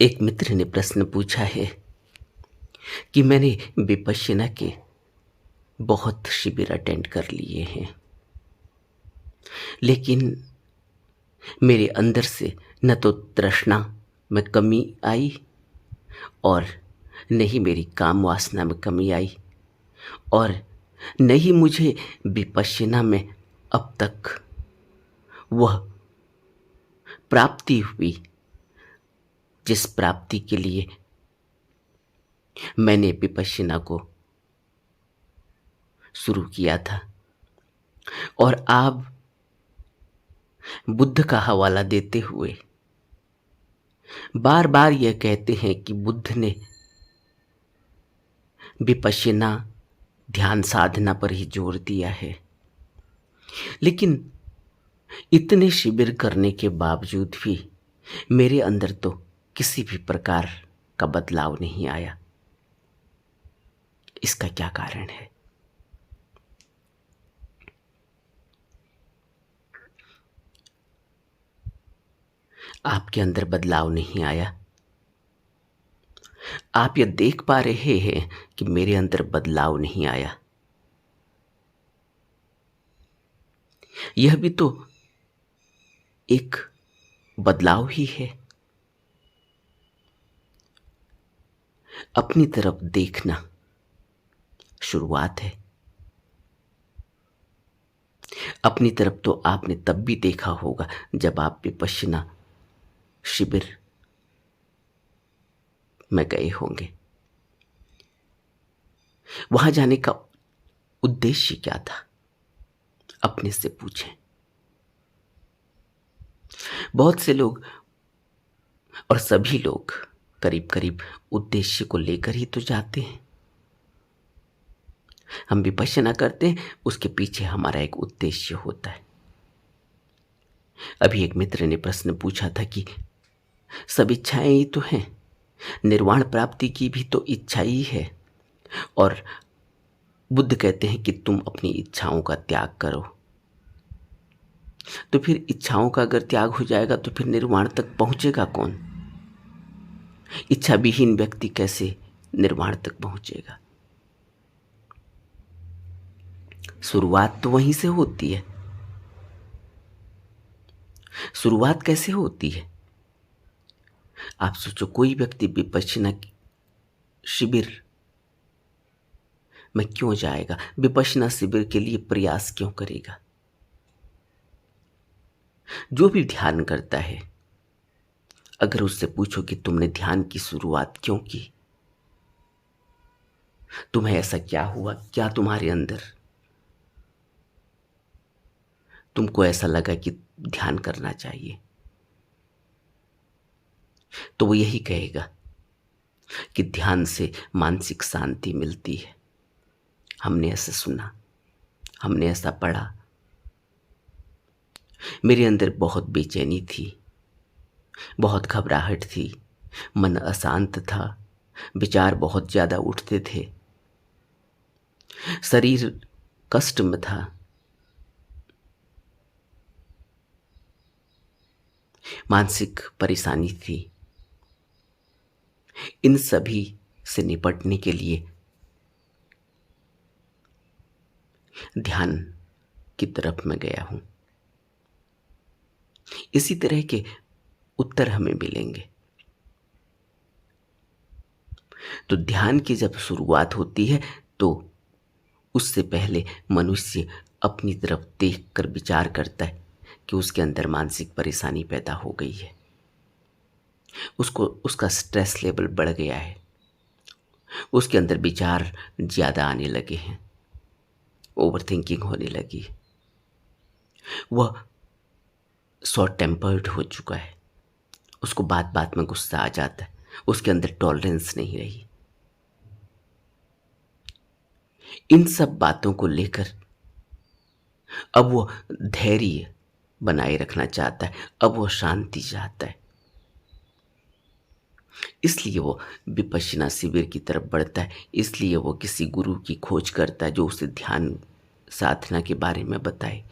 एक मित्र ने प्रश्न पूछा है कि मैंने विपश्यना के बहुत शिविर अटेंड कर लिए हैं, लेकिन मेरे अंदर से न तो तृष्णा में कमी आई और न ही मेरी काम वासना में कमी आई और न ही मुझे विपश्यना में अब तक वह प्राप्ति हुई जिस प्राप्ति के लिए मैंने विपश्यना को शुरू किया था। और आप बुद्ध का हवाला देते हुए बार बार यह कहते हैं कि बुद्ध ने विपश्यना ध्यान साधना पर ही जोर दिया है, लेकिन इतने शिविर करने के बावजूद भी मेरे अंदर तो किसी भी प्रकार का बदलाव नहीं आया। इसका क्या कारण है? आपके अंदर बदलाव नहीं आया। आप यह देख पा रहे हैं कि मेरे अंदर बदलाव नहीं आया। यह भी तो एक बदलाव ही है। अपनी तरफ देखना शुरुआत है। अपनी तरफ तो आपने तब भी देखा होगा जब आप विपश्यना शिविर में गए होंगे। वहां जाने का उद्देश्य क्या था? अपने से पूछें। बहुत से लोग और सभी लोग करीब करीब उद्देश्य को लेकर ही तो जाते हैं। हम विपश्यना करते हैं, उसके पीछे हमारा एक उद्देश्य होता है। अभी एक मित्र ने प्रश्न पूछा था कि सब इच्छाएं ही तो हैं, निर्वाण प्राप्ति की भी तो इच्छा ही है, और बुद्ध कहते हैं कि तुम अपनी इच्छाओं का त्याग करो। तो फिर इच्छाओं का अगर त्याग हो जाएगा तो फिर निर्वाण तक पहुंचेगा कौन? इच्छा विहीन व्यक्ति कैसे निर्वाण तक पहुंचेगा? शुरुआत तो वहीं से होती है। शुरुआत कैसे होती है? आप सोचो, कोई व्यक्ति विपश्यना शिविर में क्यों जाएगा? विपश्यना शिविर के लिए प्रयास क्यों करेगा? जो भी ध्यान करता है, अगर उससे पूछो कि तुमने ध्यान की शुरुआत क्यों की, तुम्हें ऐसा क्या हुआ, क्या तुम्हारे अंदर तुमको ऐसा लगा कि ध्यान करना चाहिए, तो वो यही कहेगा कि ध्यान से मानसिक शांति मिलती है। हमने ऐसा सुना, हमने ऐसा पढ़ा। मेरे अंदर बहुत बेचैनी थी, बहुत घबराहट थी, मन अशांत था, विचार बहुत ज्यादा उठते थे, शरीर कष्ट में था, मानसिक परेशानी थी। इन सभी से निपटने के लिए ध्यान की तरफ मैं गया हूं। इसी तरह के उत्तर हमें मिलेंगे। तो ध्यान की जब शुरुआत होती है तो उससे पहले मनुष्य अपनी तरफ देखकर विचार करता है कि उसके अंदर मानसिक परेशानी पैदा हो गई है, उसको उसका स्ट्रेस लेवल बढ़ गया है, उसके अंदर विचार ज्यादा आने लगे हैं, ओवर थिंकिंग होने लगी, वह शॉर्ट टेम्पर्ड हो चुका है, उसको बात बात में गुस्सा आ जाता है, उसके अंदर टॉलरेंस नहीं रही। इन सब बातों को लेकर अब वो धैर्य बनाए रखना चाहता है, अब वो शांति चाहता है। इसलिए वो विपश्यना शिविर की तरफ बढ़ता है, इसलिए वो किसी गुरु की खोज करता है जो उसे ध्यान साधना के बारे में बताए।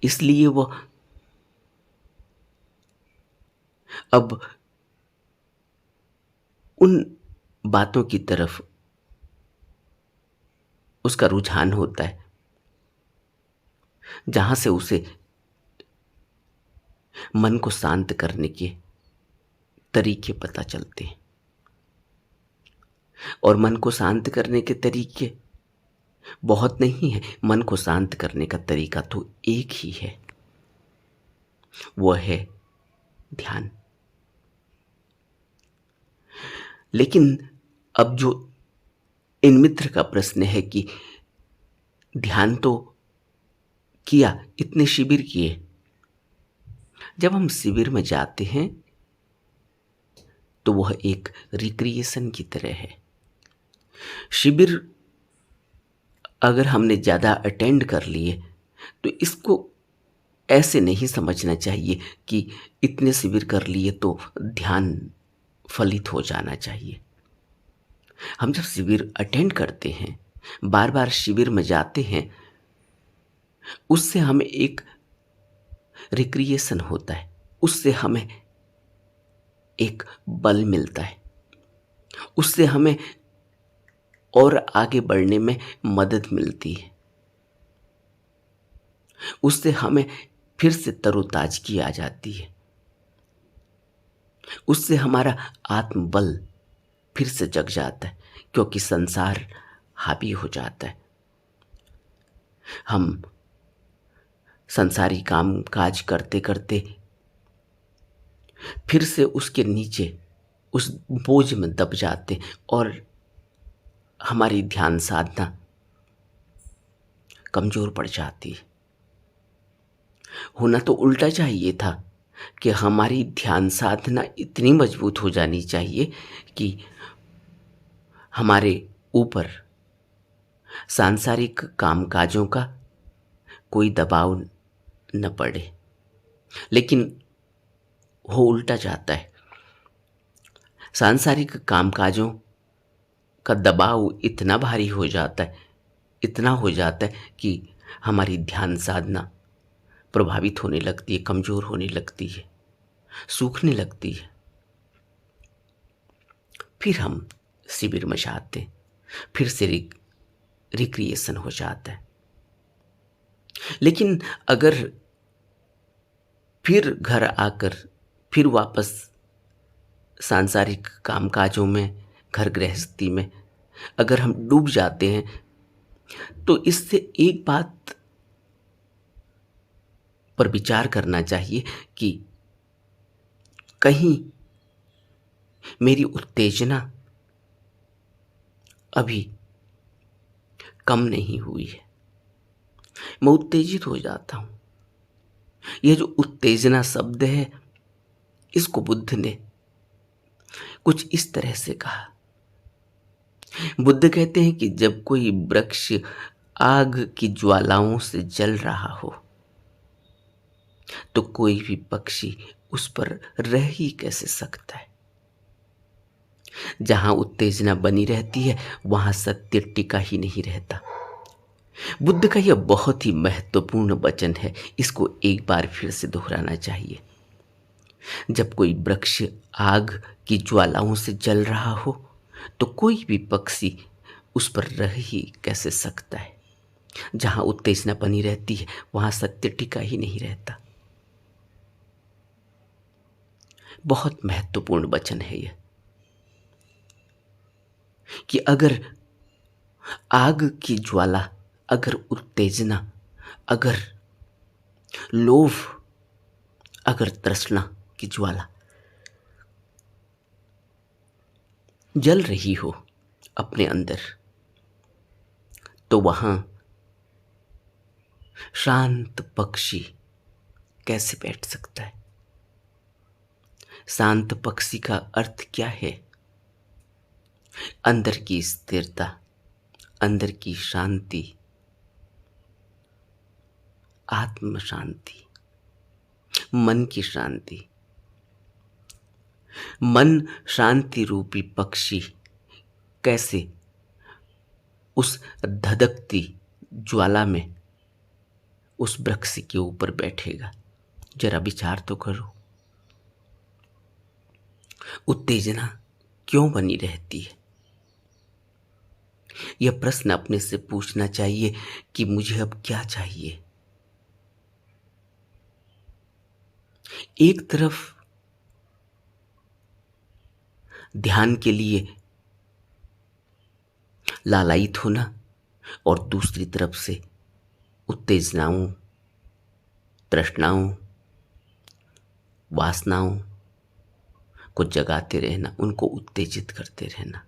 इसलिए वो अब उन बातों की तरफ उसका रुझान होता है जहां से उसे मन को शांत करने के तरीके पता चलते हैं। और मन को शांत करने के तरीके बहुत नहीं है, मन को शांत करने का तरीका तो एक ही है, वो है ध्यान। लेकिन अब जो इन मित्र का प्रश्न है कि ध्यान तो किया, इतने शिविर किए, जब हम शिविर में जाते हैं तो वह एक रिक्रिएशन की तरह है। शिविर अगर हमने ज़्यादा अटेंड कर लिए तो इसको ऐसे नहीं समझना चाहिए कि इतने शिविर कर लिए तो ध्यान फलित हो जाना चाहिए। हम जब शिविर अटेंड करते हैं, बार बार शिविर में जाते हैं, उससे हमें एक रिक्रिएशन होता है, उससे हमें एक बल मिलता है, उससे हमें और आगे बढ़ने में मदद मिलती है, उससे हमें फिर से तरोताजगी आ जाती है, उससे हमारा आत्मबल फिर से जग जाता है, क्योंकि संसार हावी हो जाता है। हम संसारी काम काज करते करते फिर से उसके नीचे उस बोझ में दब जाते और हमारी ध्यान साधना कमजोर पड़ जाती है। होना तो उल्टा चाहिए था कि हमारी ध्यान साधना इतनी मजबूत हो जानी चाहिए कि हमारे ऊपर सांसारिक कामकाजों का कोई दबाव न पड़े। लेकिन हो उल्टा जाता है, सांसारिक कामकाजों का दबाव इतना भारी हो जाता है, इतना हो जाता है कि हमारी ध्यान साधना प्रभावित होने लगती है, कमजोर होने लगती है, सूखने लगती है। फिर हम शिविर में जाते हैं, फिर से रिक्रिएशन हो जाता है। लेकिन अगर फिर घर आकर फिर वापस सांसारिक कामकाजों में, घर गृहस्थी में अगर हम डूब जाते हैं तो इससे एक बात पर विचार करना चाहिए कि कहीं मेरी उत्तेजना अभी कम नहीं हुई है, मैं उत्तेजित हो जाता हूं। यह जो उत्तेजना शब्द है, इसको बुद्ध ने कुछ इस तरह से कहा। बुद्ध कहते हैं कि जब कोई वृक्ष आग की ज्वालाओं से जल रहा हो तो कोई भी पक्षी उस पर रह ही कैसे सकता है। जहां उत्तेजना बनी रहती है वहां सत्य टिका ही नहीं रहता। बुद्ध का यह बहुत ही महत्वपूर्ण वचन है, इसको एक बार फिर से दोहराना चाहिए। जब कोई वृक्ष आग की ज्वालाओं से जल रहा हो तो कोई भी पक्षी उस पर रह ही कैसे सकता है। जहां उत्तेजना बनी रहती है वहां सत्य टिका ही नहीं रहता। बहुत महत्वपूर्ण वचन है यह कि अगर आग की ज्वाला, अगर उत्तेजना, अगर लोभ, अगर तृष्णा की ज्वाला जल रही हो अपने अंदर, तो वहां शांत पक्षी कैसे बैठ सकता है। शांत पक्षी का अर्थ क्या है? अंदर की स्थिरता, अंदर की शांति, आत्म शांति, मन की शांति। मन शांति रूपी पक्षी कैसे उस धधकती ज्वाला में उस वृक्ष के ऊपर बैठेगा? जरा विचार तो करो। उत्तेजना क्यों बनी रहती है? यह प्रश्न अपने से पूछना चाहिए कि मुझे अब क्या चाहिए। एक तरफ ध्यान के लिए लालायित होना और दूसरी तरफ से उत्तेजनाओं, तृष्णाओं, वासनाओं को जगाते रहना, उनको उत्तेजित करते रहना।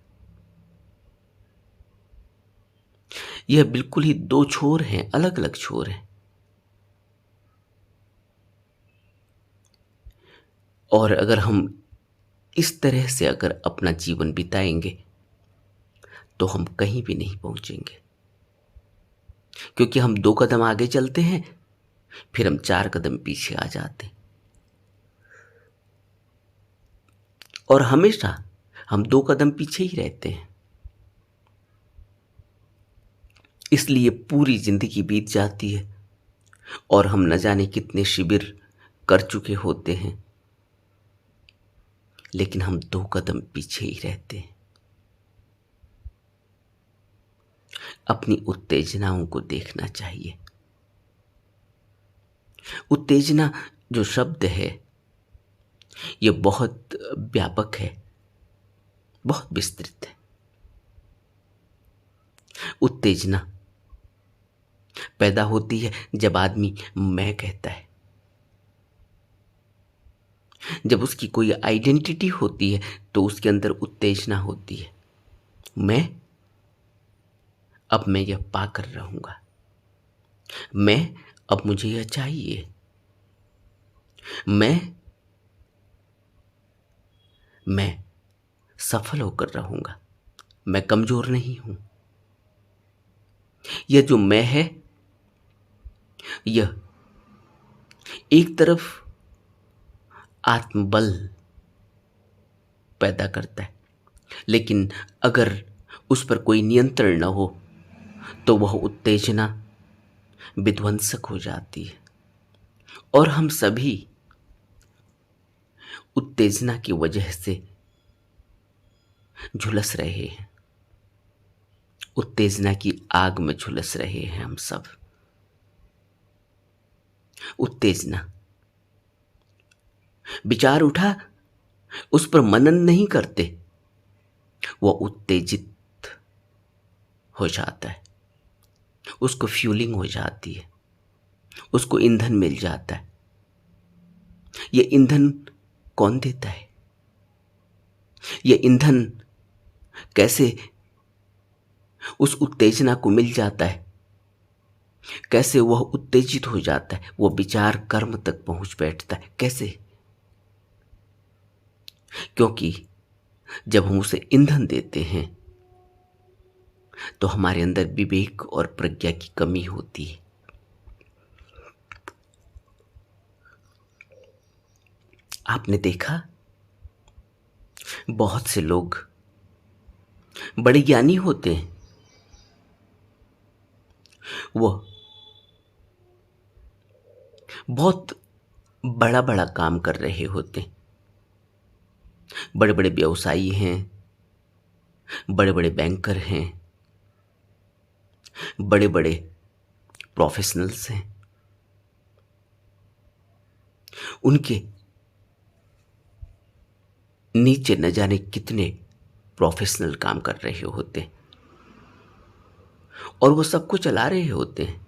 यह बिल्कुल ही दो छोर हैं, अलग अलग छोर हैं। और अगर हम इस तरह से अगर अपना जीवन बिताएंगे तो हम कहीं भी नहीं पहुंचेंगे, क्योंकि हम 2 कदम आगे चलते हैं, फिर हम 4 कदम पीछे आ जाते हैं। और हमेशा हम 2 कदम पीछे ही रहते हैं। इसलिए पूरी जिंदगी बीत जाती है और हम न जाने कितने शिविर कर चुके होते हैं, लेकिन हम 2 कदम पीछे ही रहते हैं। अपनी उत्तेजनाओं को देखना चाहिए। उत्तेजना जो शब्द है ये बहुत व्यापक है, बहुत विस्तृत है। उत्तेजना पैदा होती है जब आदमी मैं कहता है, जब उसकी कोई आइडेंटिटी होती है तो उसके अंदर उत्तेजना होती है। अब मैं यह पाकर रहूंगा, अब मुझे यह चाहिए, मैं सफल होकर रहूंगा, मैं कमजोर नहीं हूं। यह जो मैं है, यह एक तरफ आत्मबल पैदा करता है, लेकिन अगर उस पर कोई नियंत्रण न हो तो वह उत्तेजना विध्वंसक हो जाती है। और हम सभी उत्तेजना की वजह से झुलस रहे हैं, उत्तेजना की आग में झुलस रहे हैं हम सब। उत्तेजना, विचार उठा, उस पर मनन नहीं करते, वह उत्तेजित हो जाता है, उसको फ्यूलिंग हो जाती है, उसको ईंधन मिल जाता है। यह ईंधन कौन देता है? यह ईंधन कैसे उस उत्तेजना को मिल जाता है? कैसे वह उत्तेजित हो जाता है, वह विचार कर्म तक पहुंच बैठता है? कैसे? क्योंकि जब हम उसे ईंधन देते हैं तो हमारे अंदर विवेक और प्रज्ञा की कमी होती है। आपने देखा, बहुत से लोग बड़े ज्ञानी होते हैं, वह बहुत बड़ा बड़ा काम कर रहे होते हैं, बड़े बड़े व्यवसायी हैं, बड़े बड़े बैंकर हैं, बड़े बड़े प्रोफेशनल्स हैं। उनके नीचे न जाने कितने प्रोफेशनल काम कर रहे होते हैं और वो सबको चला रहे होते हैं,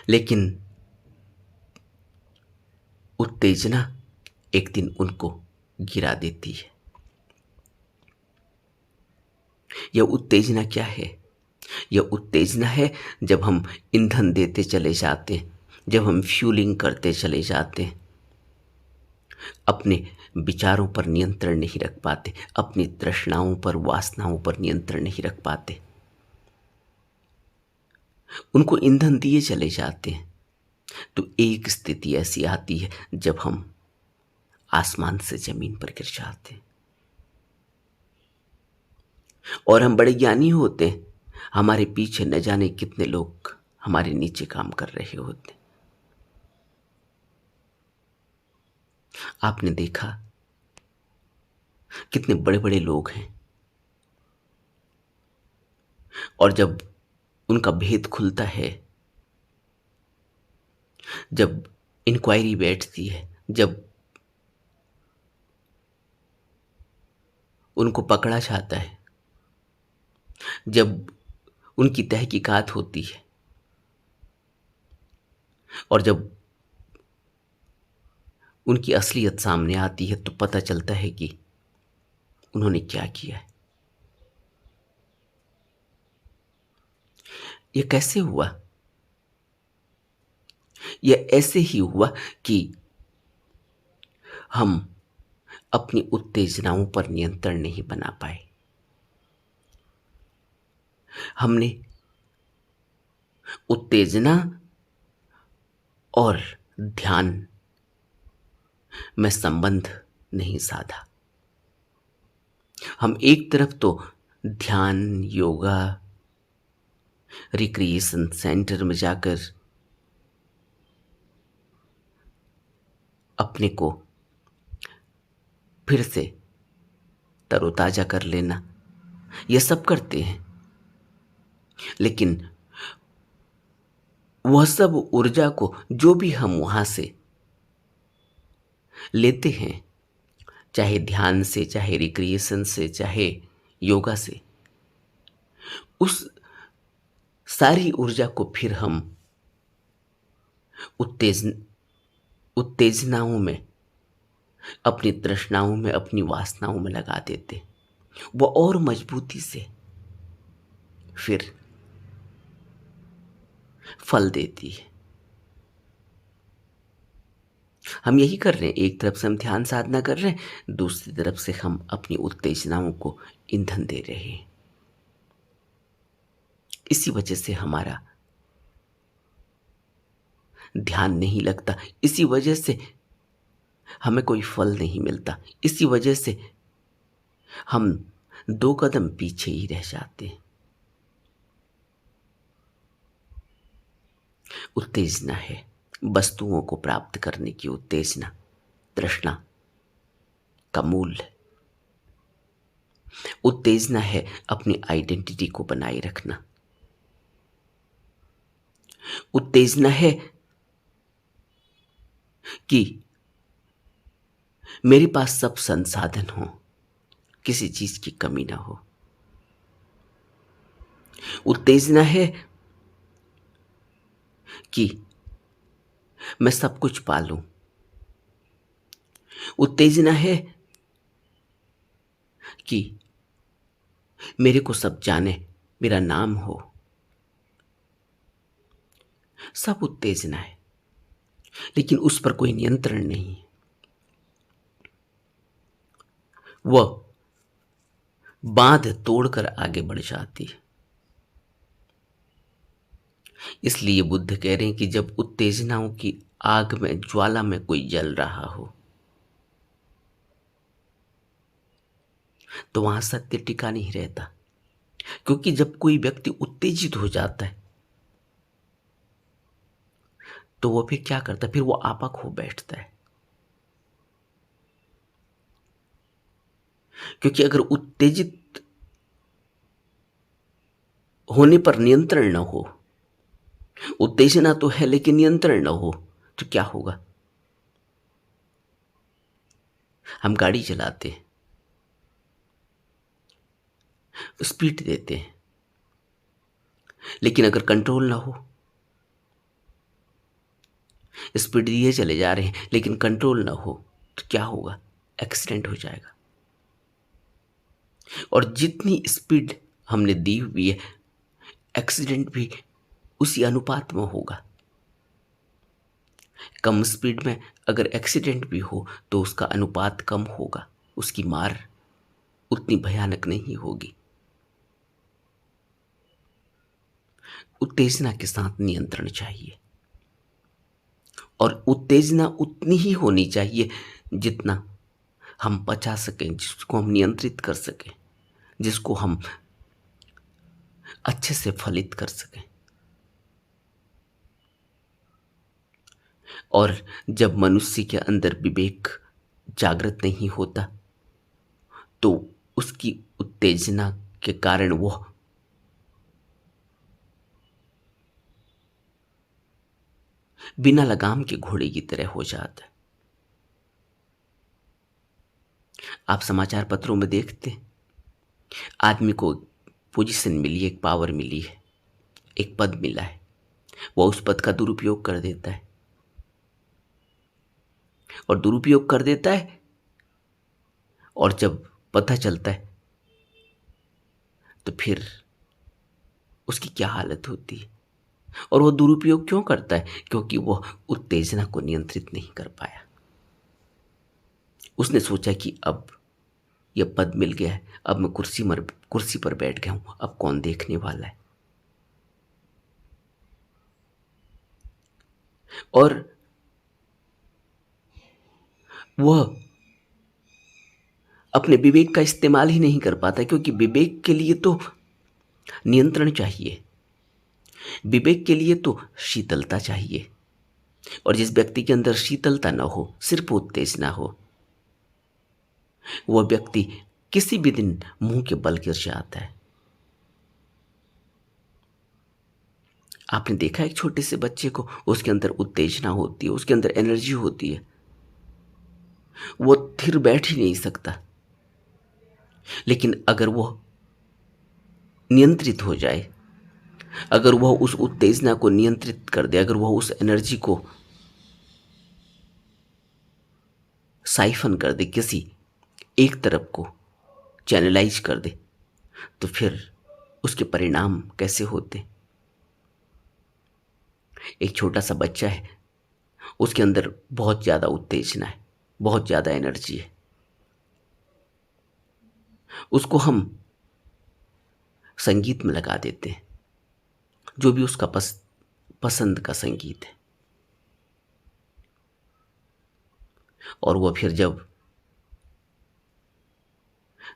लेकिन उत्तेजना एक दिन उनको गिरा देती है। यह उत्तेजना क्या है? यह उत्तेजना है जब हम ईंधन देते चले जाते हैं, जब हम फ्यूलिंग करते चले जाते हैं, अपने विचारों पर नियंत्रण नहीं रख पाते, अपनी तृष्णाओं पर, वासनाओं पर नियंत्रण नहीं रख पाते, उनको ईंधन दिए चले जाते हैं। तो एक स्थिति ऐसी आती है जब हम आसमान से जमीन पर गिर जाते हैं। और हम बड़े ज्ञानी होते हैं, हमारे पीछे न जाने कितने लोग हमारे नीचे काम कर रहे होते हैं। आपने देखा, कितने बड़े बड़े लोग हैं, और जब उनका भेद खुलता है, जब इंक्वायरी बैठती है, जब उनको पकड़ा जाता है, जब उनकी तहकीकात होती है, और जब उनकी असलियत सामने आती है, तो पता चलता है कि उन्होंने क्या किया है। ये कैसे हुआ? ये ऐसे ही हुआ कि हम अपनी उत्तेजनाओं पर नियंत्रण नहीं बना पाए। हमने उत्तेजना और ध्यान में संबंध नहीं साधा। हम एक तरफ तो ध्यान, योगा, रिक्रिएशन सेंटर में जाकर अपने को फिर से तरोताजा कर लेना, ये सब करते हैं, लेकिन वह सब ऊर्जा को जो भी हम वहां से लेते हैं, चाहे ध्यान से, चाहे रिक्रिएशन से, चाहे योगा से, उस सारी ऊर्जा को फिर हम उत्तेज उत्तेजनाओं में, अपनी तृष्णाओं में, अपनी वासनाओं में लगा देते। वो और मजबूती से फिर फल देती है। हम यही कर रहे हैं, एक तरफ से हम ध्यान साधना कर रहे हैं, दूसरी तरफ से हम अपनी उत्तेजनाओं को ईंधन दे रहे हैं। इसी वजह से हमारा ध्यान नहीं लगता, इसी वजह से हमें कोई फल नहीं मिलता, इसी वजह से हम 2 कदम पीछे ही रह जाते हैं। उत्तेजना है वस्तुओं को प्राप्त करने की उत्तेजना, तृष्णा का मूल। उत्तेजना है अपनी आइडेंटिटी को बनाए रखना। उत्तेजना है कि मेरे पास सब संसाधन हो, किसी चीज की कमी ना हो। उत्तेजना है कि मैं सब कुछ पालूं। उत्तेजना है कि मेरे को सब जाने, मेरा नाम हो। सब उत्तेजना है, लेकिन उस पर कोई नियंत्रण नहीं है। वह बांध तोड़कर आगे बढ़ जाती है। इसलिए बुद्ध कह रहे हैं कि जब उत्तेजनाओं की आग में, ज्वाला में कोई जल रहा हो, तो वहां सत्य टिका नहीं रहता। क्योंकि जब कोई व्यक्ति उत्तेजित हो जाता है, तो वो फिर क्या करता है? फिर वो आपा खो बैठता है। क्योंकि अगर उत्तेजित होने पर नियंत्रण न हो, उत्तेजना तो है लेकिन नियंत्रण न हो, तो क्या होगा? हम गाड़ी चलाते हैं, स्पीड देते हैं, लेकिन अगर कंट्रोल ना हो, स्पीड दिए चले जा रहे हैं लेकिन कंट्रोल ना हो, तो क्या होगा? एक्सीडेंट हो जाएगा। और जितनी स्पीड हमने दी हुई है, एक्सीडेंट भी उसी अनुपात में होगा। कम स्पीड में अगर एक्सीडेंट भी हो तो उसका अनुपात कम होगा, उसकी मार उतनी भयानक नहीं होगी। उत्तेजना के साथ नियंत्रण चाहिए, और उत्तेजना उतनी ही होनी चाहिए जितना हम पचा सकें, जिसको हम नियंत्रित कर सकें, जिसको हम अच्छे से फलित कर सकें। और जब मनुष्य के अंदर विवेक जागृत नहीं होता, तो उसकी उत्तेजना के कारण वह बिना लगाम के घोड़े की तरह हो जाता है। आप समाचार पत्रों में देखते हैं, आदमी को पोजीशन मिली है, एक पावर मिली है, एक पद मिला है, वह उस पद का दुरुपयोग कर देता है, और दुरुपयोग कर देता है, और जब पता चलता है तो फिर उसकी क्या हालत होती है। और वह दुरुपयोग क्यों करता है? क्योंकि वह उत्तेजना को नियंत्रित नहीं कर पाया। उसने सोचा कि अब यह पद मिल गया है, अब मैं कुर्सी पर बैठ गया हूं, अब कौन देखने वाला है। और वह अपने विवेक का इस्तेमाल ही नहीं कर पाता, क्योंकि विवेक के लिए तो नियंत्रण चाहिए, विवेक के लिए तो शीतलता चाहिए। और जिस व्यक्ति के अंदर शीतलता न हो, सिर्फ उत्तेजना हो, वह व्यक्ति किसी भी दिन मुंह के बल गिर जाता है। आपने देखा एक छोटे से बच्चे को, उसके अंदर उत्तेजना होती है, उसके अंदर एनर्जी होती है, वो थिर बैठ ही नहीं सकता। लेकिन अगर वह नियंत्रित हो जाए, अगर वह उस उत्तेजना को नियंत्रित कर दे, अगर वह उस एनर्जी को साइफन कर दे, किसी एक तरफ को चैनलाइज कर दे, तो फिर उसके परिणाम कैसे होते। एक छोटा सा बच्चा है, उसके अंदर बहुत ज़्यादा उत्तेजना है, बहुत ज़्यादा एनर्जी है, उसको हम संगीत में लगा देते हैं, जो भी उसका पसंद का संगीत है, और वह फिर जब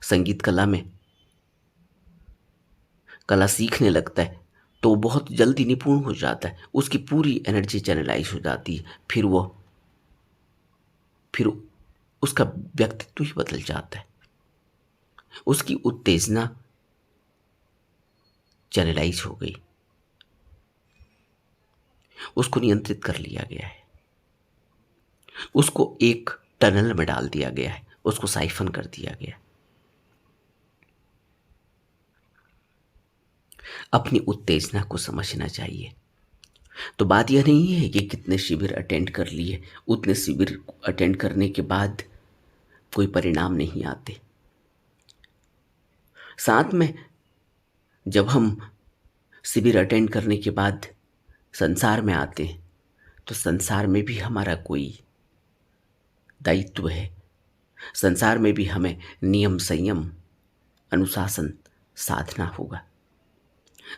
संगीत कला सीखने लगता है तो बहुत जल्दी निपुण हो जाता है, उसकी पूरी एनर्जी चैनलाइज हो जाती है, फिर उसका व्यक्तित्व ही बदल जाता है। उसकी उत्तेजना चैनलाइज हो गई, उसको नियंत्रित कर लिया गया है, उसको एक टनल में डाल दिया गया है, उसको साइफन कर दिया गया है। अपनी उत्तेजना को समझना चाहिए। तो बात यह नहीं है कि कितने शिविर अटेंड कर लिए, उतने शिविर अटेंड करने के बाद कोई परिणाम नहीं आते। साथ में जब हम शिविर अटेंड करने के बाद संसार में आते हैं, तो संसार में भी हमारा कोई दायित्व है, संसार में भी हमें नियम संयम अनुशासन साधना होगा,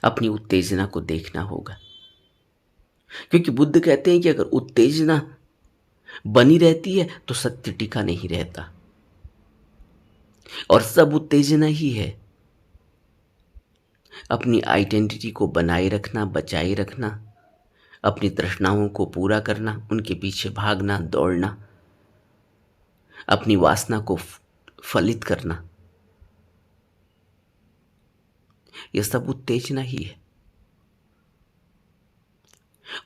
अपनी उत्तेजना को देखना होगा। क्योंकि बुद्ध कहते हैं कि अगर उत्तेजना बनी रहती है तो सत्य टिका नहीं रहता, और सब उत्तेजना ही है। अपनी आइडेंटिटी को बनाए रखना, बचाए रखना, अपनी तृष्णाओं को पूरा करना, उनके पीछे भागना, दौड़ना, अपनी वासना को फलित करना, यह सब उत्तेजना ही है।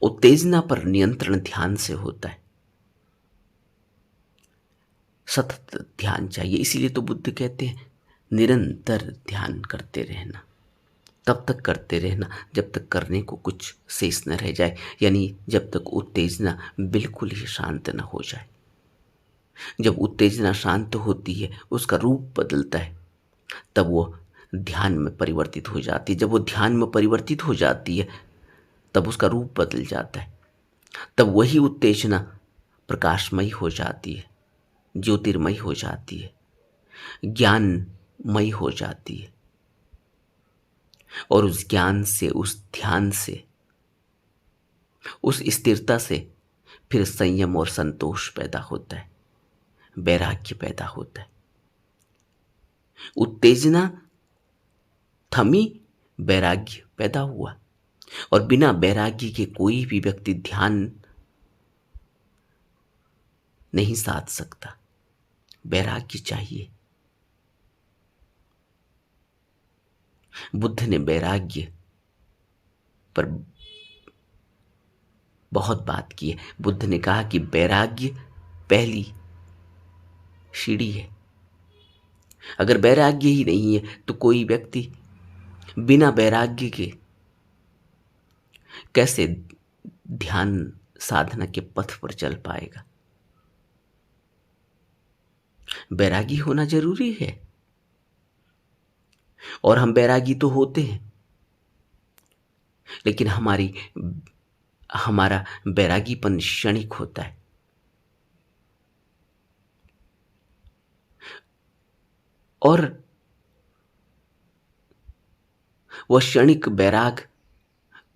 उत्तेजना पर नियंत्रण ध्यान से होता है, सतत ध्यान चाहिए। इसीलिए तो बुद्ध कहते हैं निरंतर ध्यान करते रहना, तब तक करते रहना जब तक करने को कुछ शेष न रह जाए, यानी जब तक उत्तेजना बिल्कुल ही शांत न हो जाए। जब उत्तेजना शांत होती है, उसका रूप बदलता है, तब वो ध्यान में परिवर्तित हो जाती है। जब वो ध्यान में परिवर्तित हो जाती है, तब उसका रूप बदल जाता है, तब वही उत्तेजना प्रकाशमयी हो जाती है, ज्योतिर्मयी हो जाती है, ज्ञानमयी हो जाती है। और उस ज्ञान से, उस ध्यान से, उस स्थिरता से फिर संयम और संतोष पैदा होता है, वैराग्य पैदा होता है। उत्तेजना थमी, वैराग्य पैदा हुआ। और बिना वैराग्य के कोई भी व्यक्ति ध्यान नहीं साध सकता, वैराग्य चाहिए। बुद्ध ने वैराग्य पर बहुत बात की है। बुद्ध ने कहा कि वैराग्य पहली सीढ़ी है। अगर वैराग्य ही नहीं है तो कोई व्यक्ति बिना वैराग्य के कैसे ध्यान साधना के पथ पर चल पाएगा। वैरागी होना जरूरी है और हम वैरागी तो होते हैं, लेकिन हमारा वैरागीपन क्षणिक होता है। और वह क्षणिक वैराग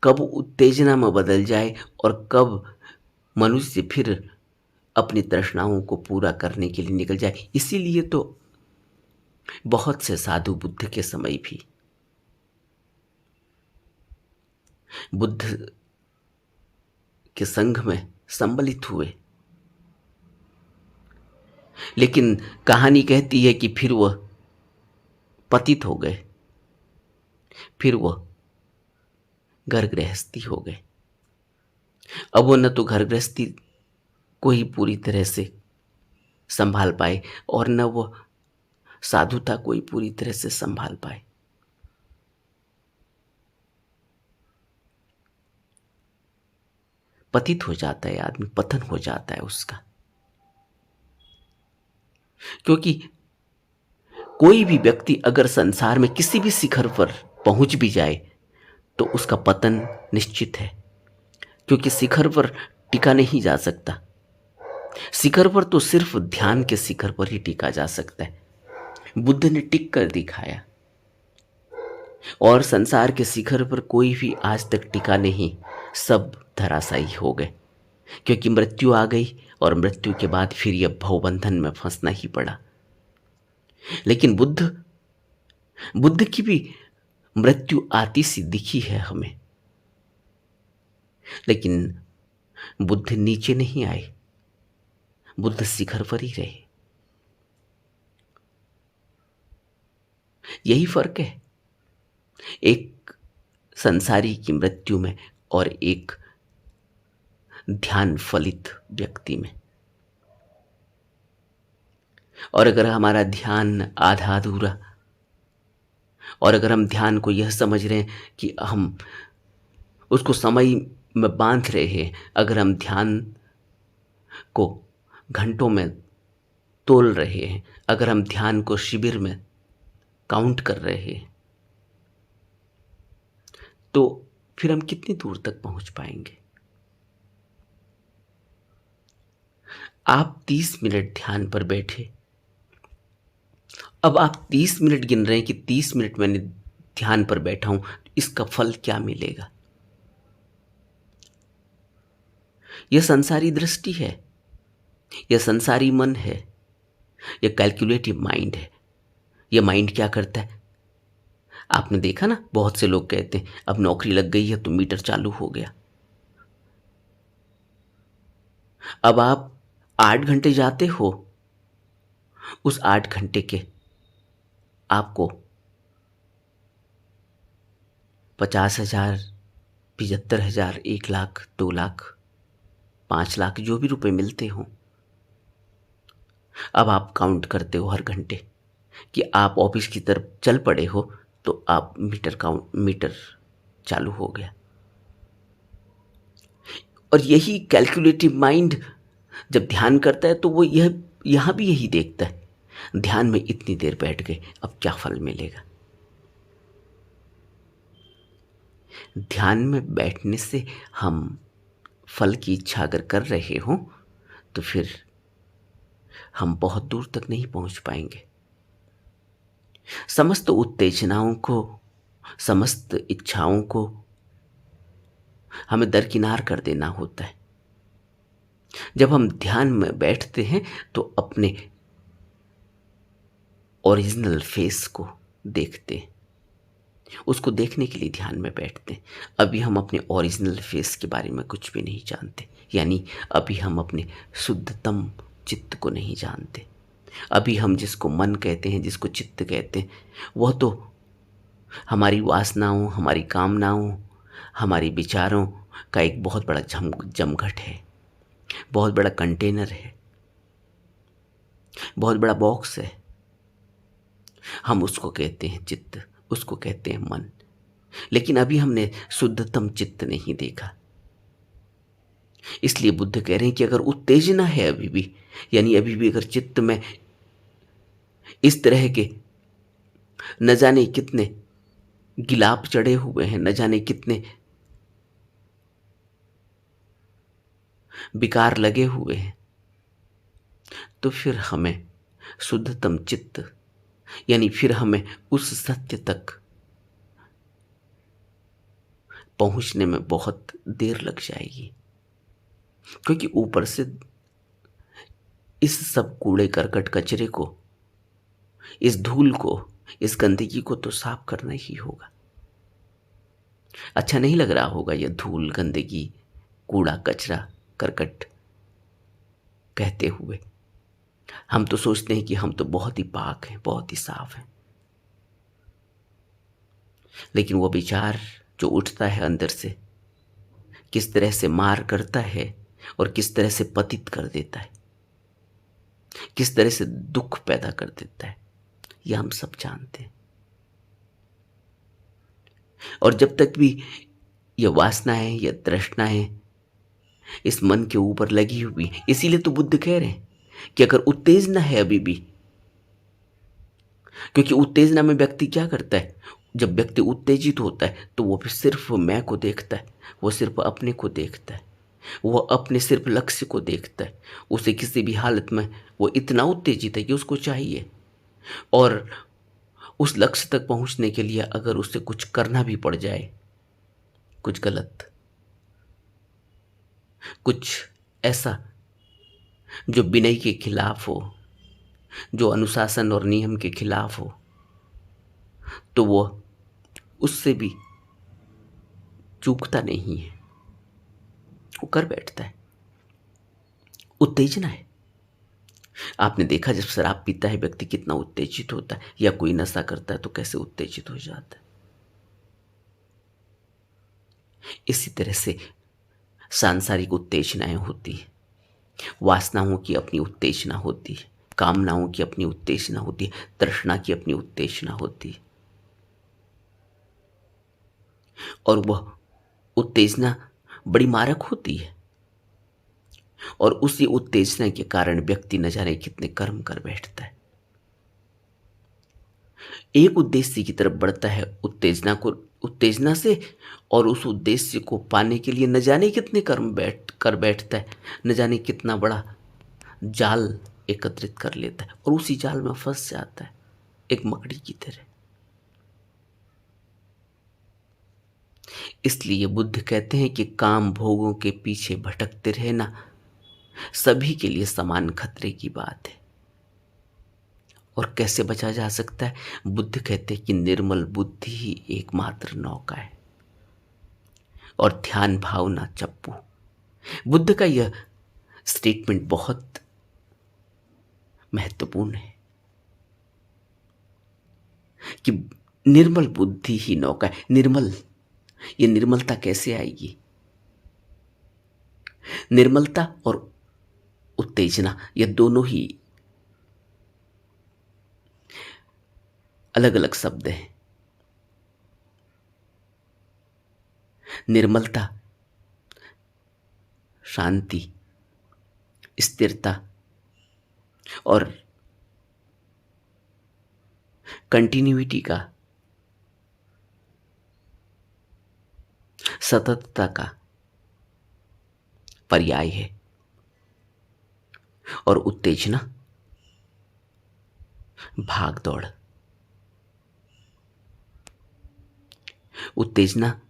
कब उत्तेजना में बदल जाए और कब मनुष्य फिर अपनी तृष्णाओं को पूरा करने के लिए निकल जाए। इसीलिए तो बहुत से साधु बुद्ध के समय भी बुद्ध के संघ में सम्मिलित हुए, लेकिन कहानी कहती है कि फिर वह पतित हो गए, फिर वह घर गृहस्थी हो गए। अब वो न तो घर गृहस्थी को ही पूरी तरह से संभाल पाए और न वो साधुता को ही पूरी तरह से संभाल पाए। पतित हो जाता है आदमी, पतन हो जाता है उसका। क्योंकि कोई भी व्यक्ति अगर संसार में किसी भी शिखर पर पहुंच भी जाए तो उसका पतन निश्चित है, क्योंकि शिखर पर टिका नहीं जा सकता। शिखर पर तो सिर्फ ध्यान के शिखर पर ही टिका जा सकता है। बुद्ध ने टिक कर दिखाया और संसार के शिखर पर कोई भी आज तक टिका नहीं, सब धराशायी हो गए, क्योंकि मृत्यु आ गई और मृत्यु के बाद फिर यह भवबंधन में फंसना ही पड़ा। लेकिन बुद्ध की भी मृत्यु आती सी दिखी है हमें, लेकिन बुद्ध नीचे नहीं आए, बुद्ध शिखर पर ही रहे। यही फर्क है एक संसारी की मृत्यु में और एक ध्यान फलित व्यक्ति में। और अगर हमारा ध्यान आधा अधूरा, और अगर हम ध्यान को यह समझ रहे हैं कि हम उसको समय में बांध रहे हैं, अगर हम ध्यान को घंटों में तोल रहे हैं, अगर हम ध्यान को शिविर में काउंट कर रहे हैं, तो फिर हम कितनी दूर तक पहुंच पाएंगे। आप 30 मिनट ध्यान पर बैठे, अब आप 30 मिनट गिन रहे हैं कि 30 मिनट मैंने ध्यान पर बैठा हूं, इसका फल क्या मिलेगा। यह संसारी दृष्टि है, यह संसारी मन है, यह कैलकुलेटिव माइंड है। यह माइंड क्या करता है, आपने देखा ना, बहुत से लोग कहते हैं अब नौकरी लग गई है तो मीटर चालू हो गया। अब आप 8 घंटे जाते हो, उस 8 घंटे के आपको 50,000, 75,000, 1,00,000, 2,00,000, 5,00,000 जो भी रुपए मिलते हो, अब आप काउंट करते हो हर घंटे कि आप ऑफिस की तरफ चल पड़े हो तो आप मीटर चालू हो गया। और यही कैलकुलेटिव माइंड जब ध्यान करता है तो वो यहां भी यही देखता है, ध्यान में इतनी देर बैठ गए, अब क्या फल मिलेगा। ध्यान में बैठने से हम फल की इच्छा अगर कर रहे हो तो फिर हम बहुत दूर तक नहीं पहुंच पाएंगे। समस्त उत्तेजनाओं को, समस्त इच्छाओं को हमें दरकिनार कर देना होता है। जब हम ध्यान में बैठते हैं तो अपने ओरिजिनल फेस को देखते हैं, उसको देखने के लिए ध्यान में बैठते हैं। अभी हम अपने ओरिजिनल फेस के बारे में कुछ भी नहीं जानते, यानी अभी हम अपने शुद्धतम चित्त को नहीं जानते। अभी हम जिसको मन कहते हैं, जिसको चित्त कहते हैं, वह तो हमारी वासनाओं, हमारी कामनाओं, हमारे विचारों का एक बहुत बड़ा जमघट है, बहुत बड़ा कंटेनर है, बहुत बड़ा बॉक्स है। हम उसको कहते हैं चित्त, उसको कहते हैं मन। लेकिन अभी हमने शुद्धतम चित्त नहीं देखा। इसलिए बुद्ध कह रहे हैं कि अगर उत्तेजना है अभी भी, यानी अभी भी अगर चित्त में इस तरह के न जाने कितने गिलाप चढ़े हुए हैं, न जाने कितने विकार लगे हुए हैं, तो फिर हमें शुद्धतम चित्त, यानी फिर हमें उस सत्य तक पहुंचने में बहुत देर लग जाएगी। क्योंकि ऊपर से इस सब कूड़े करकट कचरे को, इस धूल को, इस गंदगी को तो साफ करना ही होगा। अच्छा नहीं लग रहा होगा यह धूल, गंदगी, कूड़ा कचरा, करकट कहते हुए। हम तो सोचते हैं कि हम तो बहुत ही पाक हैं, बहुत ही साफ हैं। लेकिन वो विचार जो उठता है अंदर से, किस तरह से मार करता है और किस तरह से पतित कर देता है, किस तरह से दुख पैदा कर देता है, यह हम सब जानते हैं। और जब तक भी यह वासनाएं, यह तृष्णाएं इस मन के ऊपर लगी हुई, इसीलिए तो बुद्ध कह रहे हैं कि अगर उत्तेजना है अभी भी, क्योंकि उत्तेजना में व्यक्ति क्या करता है, जब व्यक्ति उत्तेजित होता है तो वो फिर सिर्फ मैं को देखता है, वो सिर्फ अपने को देखता है, वो अपने सिर्फ लक्ष्य को देखता है। उसे किसी भी हालत में वो इतना उत्तेजित है कि उसको चाहिए, और उस लक्ष्य तक पहुंचने के लिए अगर उसे कुछ करना भी पड़ जाए, कुछ गलत, कुछ ऐसा जो विनय के खिलाफ हो, जो अनुशासन और नियम के खिलाफ हो, तो वो उससे भी चूकता नहीं है, वो कर बैठता है। उत्तेजना है। आपने देखा जब शराब पीता है व्यक्ति कितना उत्तेजित होता है, या कोई नशा करता है तो कैसे उत्तेजित हो जाता है। इसी तरह से सांसारिक उत्तेजनाएं होती है, वासनाओं की अपनी उत्तेजना होती है, कामनाओं की अपनी उत्तेजना होती है, तृष्णा की अपनी उत्तेजना होती है। और वह उत्तेजना बड़ी मारक होती है, और उसी उत्तेजना के कारण व्यक्ति न जाने कितने कर्म कर बैठता है। एक उद्देश्य की तरफ बढ़ता है उत्तेजना से, और उस उद्देश्य को पाने के लिए न जाने कितने कर्म बैठता है, न जाने कितना बड़ा जाल एकत्रित कर लेता है, और उसी जाल में फंस जाता है एक मकड़ी की तरह। इसलिए बुद्ध कहते हैं कि काम भोगों के पीछे भटकते रहना सभी के लिए समान खतरे की बात है। और कैसे बचा जा सकता है? बुद्ध कहते हैं कि निर्मल बुद्धि ही एकमात्र नौका है, और ध्यान भावना चप्पू। बुद्ध का यह स्टेटमेंट बहुत महत्वपूर्ण है कि निर्मल बुद्धि ही नौका है। निर्मल, ये निर्मलता कैसे आएगी? निर्मलता और उत्तेजना, ये दोनों ही अलग अलग शब्द हैं। निर्मलता शांति, स्थिरता और कंटिन्यूटी का, सततता का पर्याय है। और उत्तेजना भाग दौड़, उत्तेजना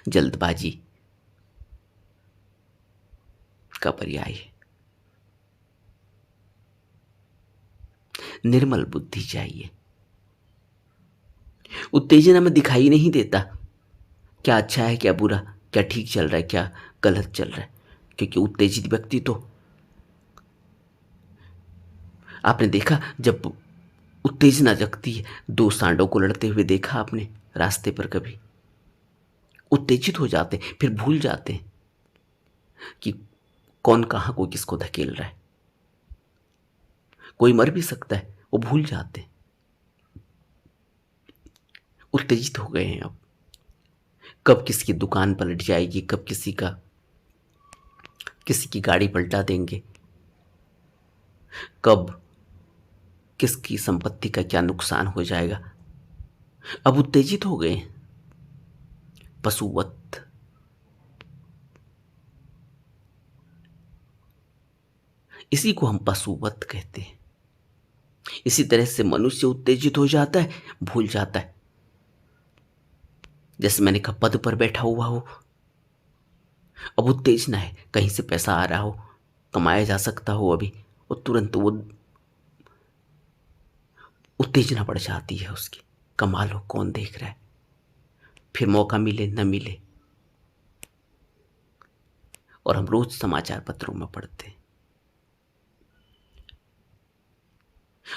जल्दबाजी का पर्याय है। निर्मल बुद्धि चाहिए। उत्तेजना में दिखाई नहीं देता क्या अच्छा है, क्या बुरा, क्या ठीक चल रहा है, क्या गलत चल रहा है, क्योंकि उत्तेजित व्यक्ति तो, आपने देखा जब उत्तेजना जगती है। दो सांडों को लड़ते हुए देखा आपने रास्ते पर कभी? उत्तेजित हो जाते हैं, फिर भूल जाते हैं कि कौन कहाँ कोई किसको धकेल रहा है। कोई मर भी सकता है, वो भूल जाते हैं। उत्तेजित हो गए हैं अब। कब किसकी दुकान पलट जाएगी, कब किसी की गाड़ी पलटा देंगे, कब किसकी संपत्ति का क्या नुकसान हो जाएगा। अब उत्तेजित हो गए, पशुवत। इसी को हम पशुवत कहते हैं। इसी तरह से मनुष्य उत्तेजित हो जाता है, भूल जाता है। जैसे मैंने कहा, पद पर बैठा हुआ हो, अब उत्तेजना है, कहीं से पैसा आ रहा हो, कमाया जा सकता हो अभी, और तुरंत वो उत्तेजना बढ़ जाती है उसकी। कमाल हो, कौन देख रहा है, फिर मौका मिले न मिले। और हम रोज समाचार पत्रों में पढ़ते हैं।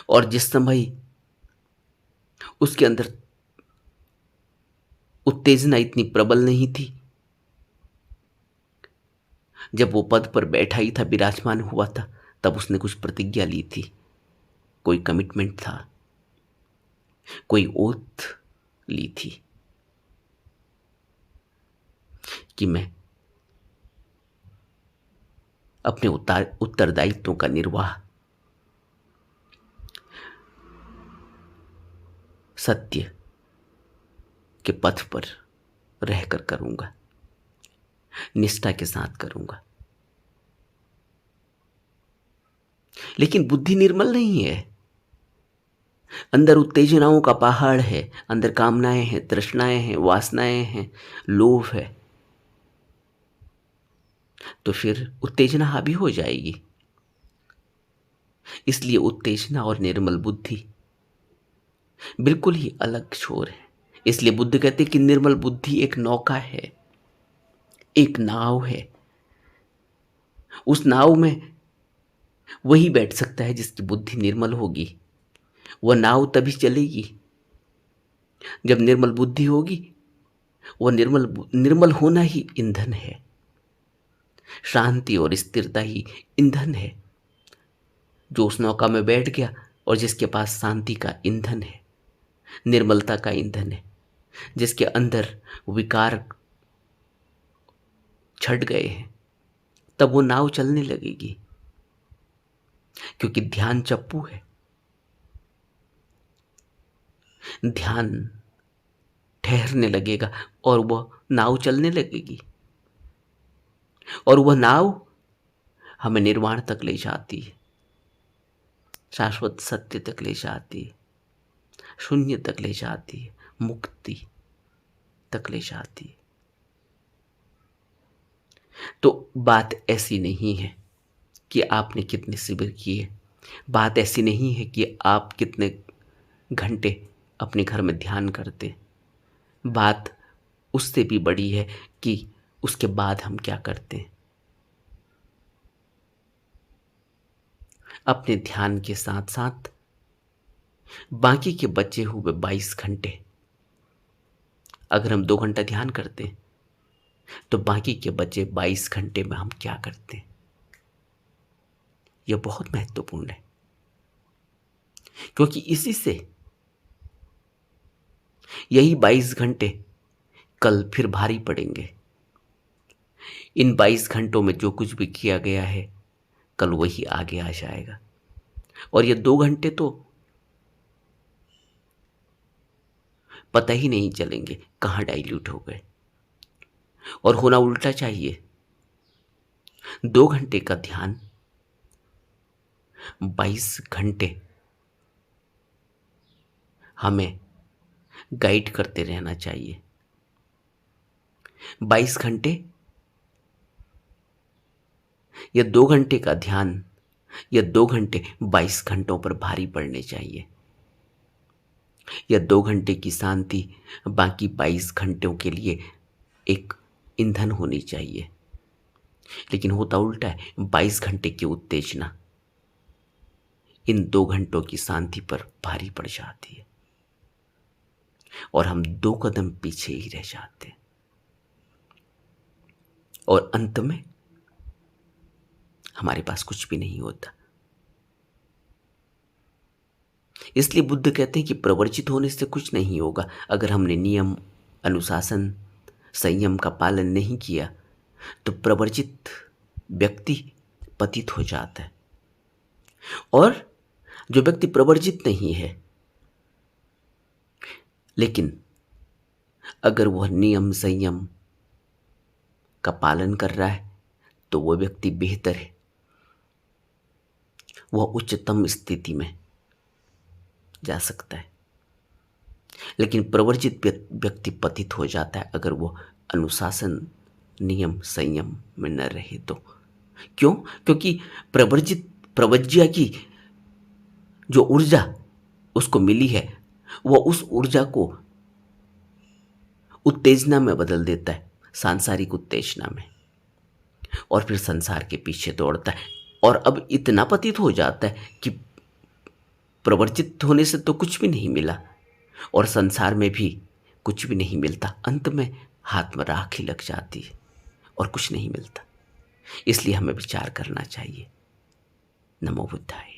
और जिस समय उसके अंदर उत्तेजना इतनी प्रबल नहीं थी, जब वो पद पर बैठा ही था, विराजमान हुआ था, तब उसने कुछ प्रतिज्ञा ली थी, कोई कमिटमेंट था, कोई ओथ ली थी कि मैं अपने उत्तरदायित्वों का निर्वाह सत्य के पथ पर रहकर करूंगा, निष्ठा के साथ करूंगा। लेकिन बुद्धि निर्मल नहीं है। अंदर उत्तेजनाओं का पहाड़ है, अंदर कामनाएं हैं, तृष्णाएं हैं, वासनाएं हैं, लोभ है। तो फिर उत्तेजना हावी हो जाएगी। इसलिए उत्तेजना और निर्मल बुद्धि बिल्कुल ही अलग छोर है। इसलिए बुद्ध कहते कि निर्मल बुद्धि एक नौका है, एक नाव है। उस नाव में वही बैठ सकता है जिसकी बुद्धि निर्मल होगी। वह नाव तभी चलेगी जब निर्मल बुद्धि होगी। वह निर्मल होना ही ईंधन है। शांति और स्थिरता ही ईंधन है। जो उस नौका में बैठ गया और जिसके पास शांति का ईंधन है, निर्मलता का ईंधन है, जिसके अंदर विकार छट गए हैं, तब वो नाव चलने लगेगी। क्योंकि ध्यान चप्पू है। ध्यान ठहरने लगेगा और वह नाव चलने लगेगी। और वह नाव हमें निर्वाण तक ले जाती है, शाश्वत सत्य तक ले जाती है, शून्य तक ले जाती है, मुक्ति तक ले जाती है। तो बात ऐसी नहीं है कि आपने कितने शिविर किए, बात ऐसी नहीं है कि आप कितने घंटे अपने घर में ध्यान करते। बात उससे भी बड़ी है कि उसके बाद हम क्या करते हैं। अपने ध्यान के साथ साथ बाकी के बचे हुए 22 घंटे, अगर हम 2 घंटा ध्यान करते हैं तो बाकी के बचे 22 घंटे में हम क्या करते हैं, यह बहुत महत्वपूर्ण है। क्योंकि इसी से यही 22 घंटे कल फिर भारी पड़ेंगे। इन 22 घंटों में जो कुछ भी किया गया है, कल वही आगे आ जाएगा। और ये 2 घंटे तो पता ही नहीं चलेंगे कहाँ डाइल्यूट हो गए। और होना उल्टा चाहिए। 2 घंटे का ध्यान 22 घंटे हमें गाइड करते रहना चाहिए। 22 घंटे या 2 घंटे का ध्यान या 2 घंटे 22 घंटों पर भारी पड़ने चाहिए। या 2 घंटे की शांति बाकी 22 घंटों के लिए एक ईंधन होनी चाहिए। लेकिन होता उल्टा है, 22 घंटे की उत्तेजना इन 2 घंटों की शांति पर भारी पड़ जाती है और हम 2 कदम पीछे ही रह जाते हैं और अंत में हमारे पास कुछ भी नहीं होता। इसलिए बुद्ध कहते हैं कि प्रवर्जित होने से कुछ नहीं होगा। अगर हमने नियम, अनुशासन, संयम का पालन नहीं किया तो प्रवर्जित व्यक्ति पतित हो जाता है। और जो व्यक्ति प्रवर्जित नहीं है लेकिन अगर वह नियम संयम का पालन कर रहा है तो वह व्यक्ति बेहतर है, वह उच्चतम स्थिति में जा सकता है। लेकिन प्रवर्जित व्यक्ति पतित हो जाता है अगर वो अनुशासन, नियम, संयम में न रहे तो। क्यों? क्योंकि प्रवज्या की जो ऊर्जा उसको मिली है वह उस ऊर्जा को उत्तेजना में बदल देता है, सांसारिक उत्तेजना में, और फिर संसार के पीछे दौड़ता है। और अब इतना पतित हो जाता है कि प्रवर्जित होने से तो कुछ भी नहीं मिला और संसार में भी कुछ भी नहीं मिलता। अंत में हाथ में राख ही लग जाती है और कुछ नहीं मिलता। इसलिए हमें विचार करना चाहिए। नमो बुद्धाय।